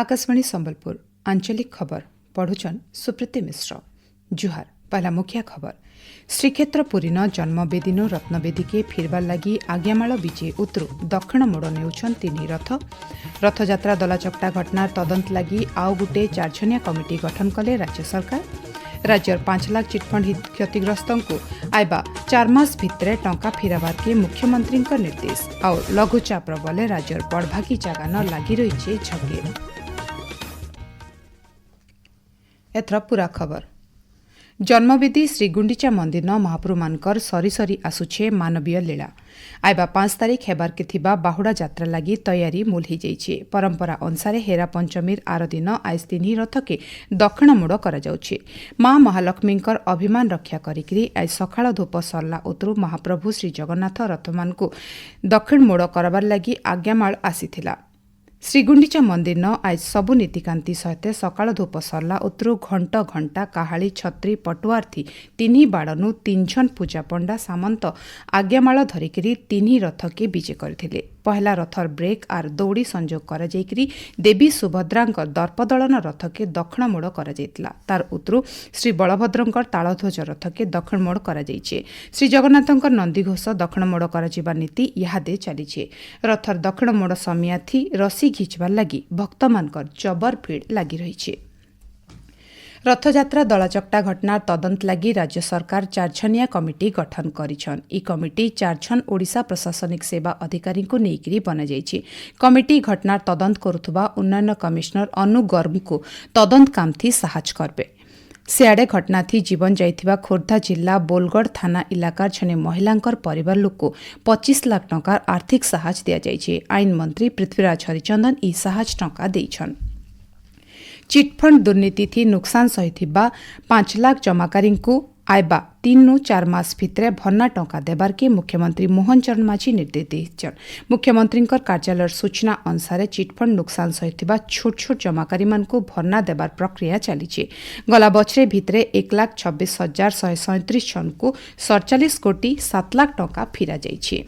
आकाशवाणी संबलपुर आंचलिक खबर पढ़ुचन सुप्रीति मिश्र। जुहार पहला मुख्य खबर। श्रीक्षेत्र पुरीन जन्मवेदिन रत्नवेदी के फिरबार लगी आज्ञामाल विजे उत्रु दक्षिण मोड़ नेउछन तीन रथ। रथयात्रा दलाचकटा घटनार तदंत लगी आउ गुटे 4 जनिया कमिटी गठन कले राज्य सरकार। राज्यर 5 लाख चिटफंड क्षतिग्रस्त को आइबा 4 मास भितरे टंका फिराबार के मुख्यमंत्री निर्देश। आउ लघुचाप बले राज्यर बड़भागी जगह न लगी रही झगे। एथर पूरा खबर। जन्मवेदी श्रीगुंडीचा मंदिर महाप्रभु मानकर सरी सरी आसुछे मानवीय लीला। आइबा 5 तारीख हेबार के थिबा बाहुड़ा यात्रा लगी तैयारी मूल हो जाइछे। परंपरा अनुसार हेरा पंचमीर आर दिन आइज 3 रथ के दक्षिण मोड़ करा जाउछे। मां महालक्ष्मींकर अभिमान रक्षा करिकरी आज सकाळ धूप सरला उतरु महाप्रभु श्री जगन्नाथ रथमान को दक्षिण मोड़ करबार लगी आज्ञामाल आसीथिला। श्रीगुंडीचा मंदिर न आज सबु नीतिकांति सहित सकाळ धूप सरला उतरु घंट घंटा काहाली छत्री पटुआर्थी 3 बाड़नु 3 जन पूजा पंडा सामंत आज्ञामाल धरिकरी 3 रथ के विजे करथिले। पहला रथर ब्रेक आर दौड़ी संजोग करा जाइकरी देवी सुभद्रांक दर्पदलन रथ के दक्षिण मोड़ करा जाइतला। तार उतरु श्री बलभद्रंकर तालध्वज रथ के दक्षिण मोड़ करा जाइछे। श्री जगन्नाथंकर नंदीघोष दक्षिण मोड़ करा जिबा नीति इहादे चलीछे। रथर दक्षिण मोड़ समियाथी रसी घिचबार लगी भक्त मानकर जबर भीड़ लगी रही। रथयात्रा दलाचकटा घटनार तदंत लगी राज्य सरकार 4 जनिया कमिटी गठन करिछन। ई कमिटी 4 जन ओडिशा प्रशासनिक सेवा अधिकारी को नेइकरी बना जाइछि। कमिटी घटनार तदंत करुथुबा उन्नयन कमिश्नर अनु गर्ग को तदंत काम थी साहाय्य करबे। सियाड़े घटना थी जीवन जाइथिबा खोर्धा जिला बोलगढ़ थाना इलाकार जने महिलांकर परिवार लोक को 25 लाख टंकार आर्थिक साहाय्य दिया जाइछे। आईन मंत्री पृथ्वीराज हरिचंदन ई साहाय्य टंका देइछन। चिटफंड दुर्नीति थी नुकसान सहिथिबा 5 लाख जमाकारी को आइबा 3 नु 4 मास भितरे भर्ना टंका देबार के मुख्यमंत्री मोहन चरण माझी निर्देश देइछन। मुख्यमंत्री कार्यालय सूचना अनुसार चिटफंड नुकसान सहिथिबा छोट छोट जमाकारी मान को भर्ना देबार प्रक्रिया चलीछे। गला बछरे भितरे 1,26,137 जन को 47 कोटी 7 लाख टंका फिरा जाइछे।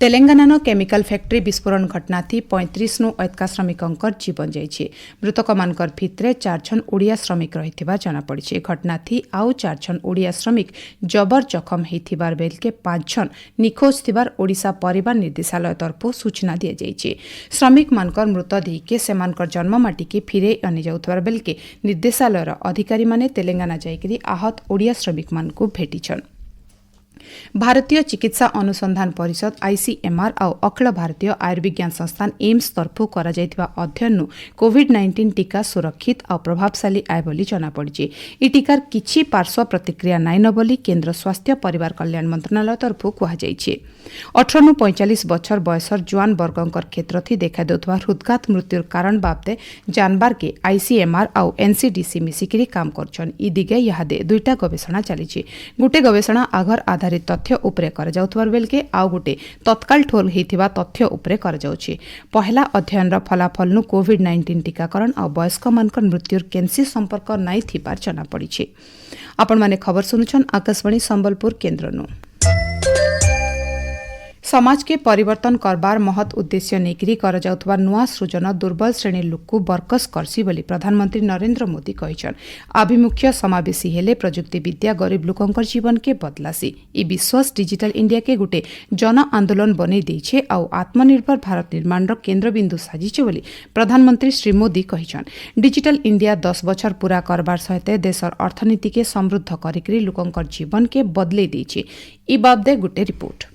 तेलंगाना केमिकल फैक्ट्री विस्फोरण घटना थी 35 नु ऐतका श्रमिकंकर जीवन जाइछे। मृतक मानकर भितरे 4 जन ओडिया श्रमिक रहिथिबा जना पड़िछे। घटना थी आउ 4 जन ओडिया श्रमिक जबर जखम हेथिबार बेल के 5 जन निखोज थिबार ओडिशा परिवार निर्देशालय तरफ सूचना दिया जाइछे। श्रमिक मानकर मृतदेह के सेमानकर जन्ममाटी के फिरे अनि जाउथबार बेल के निर्देशालय अधिकारी माने तेलंगाना जाइकरी आहत ओडिया श्रमिक मान को भेटिछन। भारतीय चिकित्सा अनुसंधान परिषद आईसीएमआर और अखिल भारतीय आयुर्विज्ञान संस्थान एम्स तरफु करा जाइथिबा अध्ययन कोविड-19 टीका सुरक्षित और प्रभावशाली आए बोली जना पड़िछे। ई टीकार किछि पार्श्व प्रतिक्रिया नाइ न बोली केंद्र स्वास्थ्य परिवार कल्याण मंत्रालय तरफु कहा जाइछे। 18 नु 45 बछर बयसर जुआन वर्गंकर क्षेत्र थी देखा देउथबा हृदघात मृत्युर कारण बाबते जानबार के आईसीएमआर और एनसीडीसी मिसिकरी काम करछन। ई दिगे यहादे 2टा गवेषणा चलीछे। गुटे गवेषणा आघर आधारित तथ्य उपरे कर जाउथबार बेल के आउ गुटे तत्काल ठोल हेथिबा तथ्य उपरे कर जाउछे। पहला अध्ययन फलाफल नु कोविड-19 टीकाकरण और वयस्क मानकर मृत्युर केनसी संपर्क नाइ थिबार जना पड़िछे। आपण माने खबर सुनुछन आकाशवाणी संबलपुर केन्द्र नु। समाज के परिवर्तन करबार महत उद्देश्य नेकरी कर जाउथबा नुआ सृजन दुर्बल श्रेणी लोक को बरकस करसी बोली प्रधानमंत्री नरेंद्र मोदी कहिछन। आभिमुख्य समावेशी हेले प्रजुक्ति विद्या गरीब लोकंकर जीवन के बदलासी। ई विश्वास डिजिटल इंडिया के गुटे जन आंदोलन बनै देइछे और आत्मनिर्भर भारत निर्माण रो केन्द्रबिंदु साजिछे बोली प्रधानमंत्री श्री मोदी कहिछन। डिजिटल इंडिया 10 बछर पूरा करबार सहित देशर अर्थनीति के समृद्ध करिकरी लोकंकर जीवन के बदले देइछे। ई बाबदे गुटे रिपोर्ट।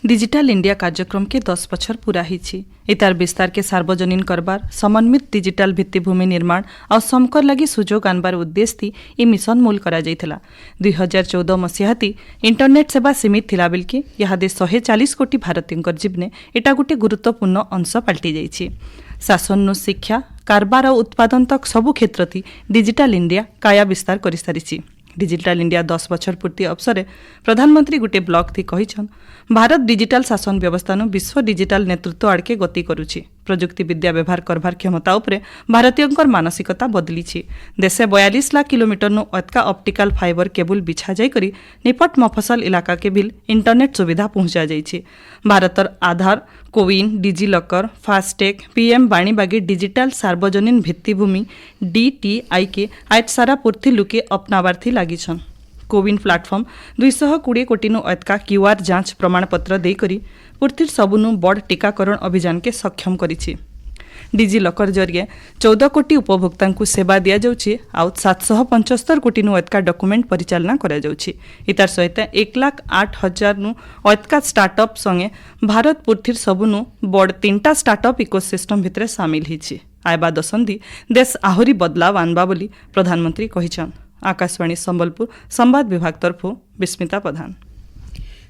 डिजिटल इंडिया कार्यक्रम के 10 बछर पूरा हिछि। इतार विस्तार के सार्वजनीन करबार समन्वित डिजिटल भित्तिभूमि निर्माण और समकर लगी सुजोग आनबार उद्देश्य थी ई मिशन मूल करा जाइथिला। 2014 मसीहा थी इंटरनेट सेवा सीमित थिला बेल के यहादे 140 कोटी भारतीयंकर जीवने एटा गोटे गुरुत्वपूर्ण अंश पलटि जाइछि। शासन नु शिक्षा कारबार और उत्पादन तक सबु क्षेत्र थी डिजिटल इंडिया काया विस्तार करि सारिछि। डिजिटल इंडिया 10 बछर पूर्ति अवसर प्रधानमंत्री गुटे ब्लॉग थी कहिछन भारत डिजिटल शासन व्यवस्था नु विश्व डिजिटल नेतृत्व आड़के गति करुछि। प्रजुक्ति विद्या व्यवहार करबार क्षमता उपरे भारतीयंकर मानसिकता बदली देशे 42 लाख किलोमीटर नु अतका ऑप्टिकल फाइबर केबल बिछा जाई करी निपट मफसल इलाका के बिल इंटरनेट सुविधा पहुंचा जाइछि। भारतर Aadhaar, CoWIN, DigiLocker, FASTag, PM बाणीबागी डिजिटल सार्वजनीन भित्तिभूमि DTI के आज सारा पूर्ति लुके अपनावार्थी लागिछन। कोविन प्लाटफर्म 220 कोटी नु अतका QR जांच प्रमाणपत्र देकरी पूर्तिर सबुनु बड़ टीकाकरण अभियान के सक्षम करिछि। डिजिलॉकर जरिए 14 कोटी उपभोक्ता को सेवा दिया जाउछि आउ 775 कोटी नु अतका डॉक्यूमेंट परिचालना करा जाउछि। इतार सहित 1,08,000 नु अतका स्टार्टअप संगे भारत पूर्तिर सबुनु बड़ 3टा स्टार्टअप इकोसिस्टम भितरे शामिल हिछि। आयबा दशंदी देश आहुरी बदलाव आनबा बोली प्रधानमंत्री कहिछन। आकाशवाणी संबलपुर संवाद विभाग तरफु विस्मिता प्रधान।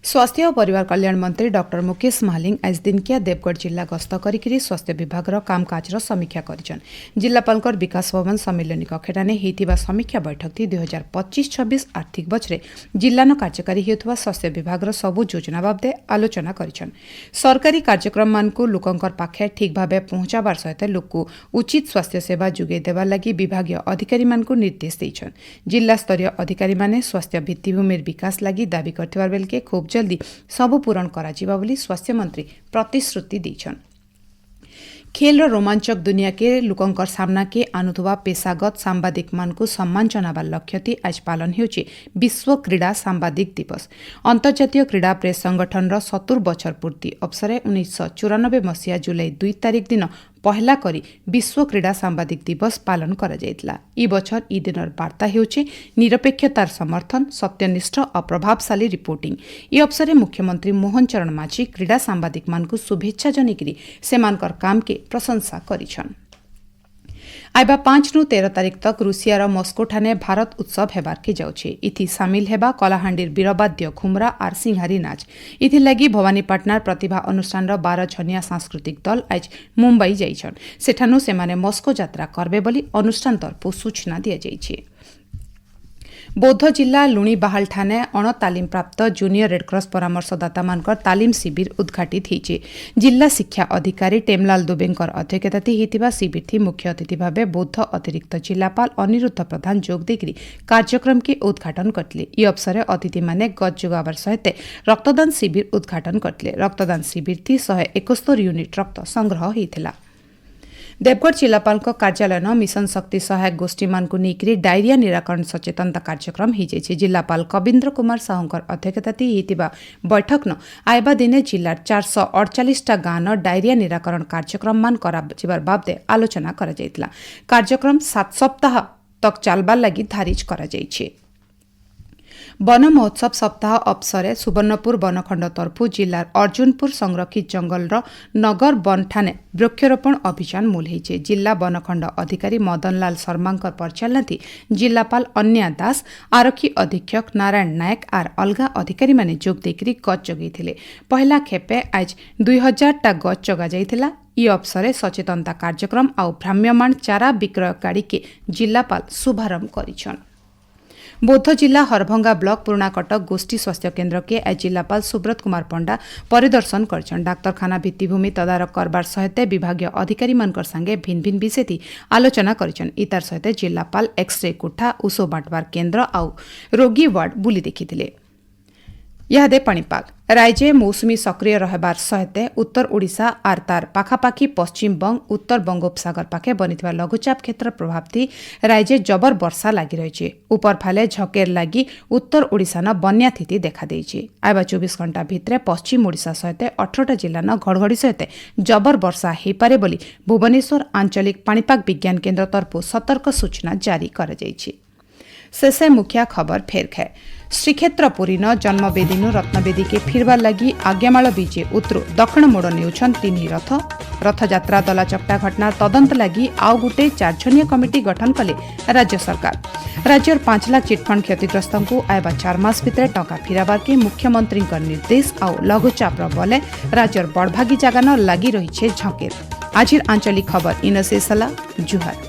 स्वास्थ्य और परिवार कल्याण मंत्री डॉक्टर मुकेश महालिंग आज दिनकिया देवगढ़ जिला गस्त करी स्वास्थ्य विभाग कामकाज समीक्षा करिछन। जिलापालकर विकास भवन सम्मेलनी कक्षठाने हेतिबा समीक्षा बैठक 2025-26 आर्थिक बछरे जिल्लानो कार्यकारी हेउथवा स्वास्थ्य विभाग सबु योजना बाबदे आलोचना करिछन। सरकारी कार्यक्रम मानकु लोकंकर पाखे ठीक भाबे पहुंचाबार सहित लोककु उचित स्वास्थ्य सेवा जुगे देबार लागि विभागीय अधिकारी मानकु निर्देश दैछन। जिल्ला स्तरीय अधिकारी माने स्वास्थ्य भित्तिभूमिर विकास लागि दाबी करथिबार बेलके खूब जल्दी सबु पूरण करा जिबा बोली स्वास्थ्य मंत्री प्रतिश्रुति दैछन। खेल रोमांचक दुनिया के लोकंकर सामना के आनुथुवा पेशागत सांबादिक मानकु सम्मान जनाबार लक्ष्यति आज पालन हेउछि विश्व क्रीड़ा सांबादिक दिवस। अंतर्जातीय क्रीड़ा प्रेस संगठन 70 बछर पूर्ति अवसरे 1994 मसीहा जुलाई 2 तारिख दिन पहला करी विश्व क्रीड़ा सांबादिक दिवस पालन करा जायतला। ई बछर ई दिनर वार्ता हेउछि निरपेक्षतार समर्थन, सत्यनिष्ठ और प्रभावशाली रिपोर्टिंग। ई अवसरे मुख्यमंत्री मोहन चरण माझी क्रीड़ा सांबादिक मानकु शुभेच्छा जनेकरी सेमानकर काम के प्रशंसा करिछन। आइबा 5 नु 13 तारिख तक रूसियार मस्को ठाने भारत उत्सव हेबार के जाउछे। इथि सामिल हेबा कलाहांडीर बीरवाद्य घुमरा आर सिंहारी नाच। इथि लागि भवानीपाटनार प्रतिभा अनुष्ठान 12 छनिया सांस्कृतिक दल आज मुंबई जाइछन। सेठानु सेमाने मस्को यात्रा करबे बोली अनुष्ठान तरफु सूचना दिया जाइछे। बौद्ध जिला लुणीबाहाल ठाने अणतालीम प्राप्त जूनियर रेडक्रॉस परामर्शदाता मानकर तालीम शिविर उद्घाटित होइछे। जिला शिक्षा अधिकारी टेमलाल दुबेंकर अध्यक्षताथि हेतिबा शिविर थी मुख्य अतिथि भावे बौद्ध अतिरिक्त जिलापाल अनिरुद्ध प्रधान जोग देकरी कार्यक्रम के उद्घाटन करथिले। ई अवसरे अतिथि माने गज जोगाबार सहित रक्तदान शिविर उद्घाटन करथिले। रक्तदान शिविर थी 171 यूनिट रक्त संग्रह होइथिला। देवगढ़ जिलापाल कार्यालय मिशन शक्ति सहायक गोष्ठी मानकु नेकरी डायरिया निराकरण सचेतनता कार्यक्रम हिजेछि। जिलापाल कविन्द्र कुमार साहुंकर अध्यक्षताथि हेतिबा बैठक न आइबा दिने जिल्लार 448 गाँव डायरिया निराकरण कार्यक्रम मान करा जिबार बाबदे आलोचना करा जायतिला। कार्यक्रम 7 सप्ताह तक चलबार लागि धारिज करा जायछि। वन महोत्सव सप्ताह अवसरे सुवर्णपुर बनखंड तरफु जिल्लार अर्जुनपुर संरक्षित जंगल नगर वन ठाने वृक्षरोपण अभियान मूल होइछे। जिल्ला बनखंड अधिकारी मदनलाल शर्मांकर परिचालनाथि जिल्लापाल अन्या दास, आरक्षी अधीक्षक नारायण नायक आर अलगा अधिकारी माने जोग देकरी गछ जगैथिले। पहला खेपे आज 2000 टा गछ जगा जाइथिला। ई अवसरे सचेतनता कार्यक्रम आउ भ्राम्यमाण चारा विक्रय गाड़ी के जिल्लापाल शुभारंभ करिछन। बौद्ध जिला हरभंगा ब्लॉक पुरानाकटक गोष्ठी स्वास्थ्य केन्द्र के आज जिलापाल सुब्रत कुमार पंडा परिदर्शन करछन। डाक्तरखाना भित्तिभूमि तदारक करबार सहित विभागीय अधिकारी मानकर संगे भिन्न भिन्न विषय आलोचना करिछन। इतार सहित जिलापाल एक्सरे कोठा, उषो बांटवार केन्द्र आउ रोगी वार्ड बुली देखिथिले। यादे पाणीपाग राज्य मौसुमी सक्रिय रहबार सहित उत्तर ओडिशा आर तार पाखापाखी पश्चिम बंग, उत्तर बंगोपसागर पाखे बनिथिबा लघुचाप क्षेत्र प्रभाव थी राज्य जबर वर्षा लागि रहिछे। ऊपर फाले झकेर लागि उत्तर ओडिशा न बन्या स्थिति देखा देइछे। आइबा 24 घंटा भितरे पश्चिम ओडिशा सहित 18टा जिल्ला न घड़घड़ी सहित जबर वर्षा हेपारे बोली भुवनेश्वर आंचलिक पाणीपाग विज्ञान केन्द्र तरफु सतर्क सूचना जारी करा जाइछे। शेषे मुख्य खबर फेरखे श्रीक्षेत्र पुरी न जन्मवेदी रत्नवेदी के फिरबार लगी आज्ञामाल बीजे उत्रु दक्षिण मोड़ नेउछन 3 रथ। रथयात्रा दलाचकटा घटना तदंत लगी आउ गुटे 4 जनिया कमिटी गठन कले राज्य सरकार। राज्यर 5 लाख चिटफंड क्षतिग्रस्त को आइबा 4 मास भितर टंका फिराबार के मुख्यमंत्री निर्देश आउ लघुचाप बले राज्यर बड़भागी जगह न लगी रही झकेर। आजिर आंचलिक खबर इन शेष जुहार।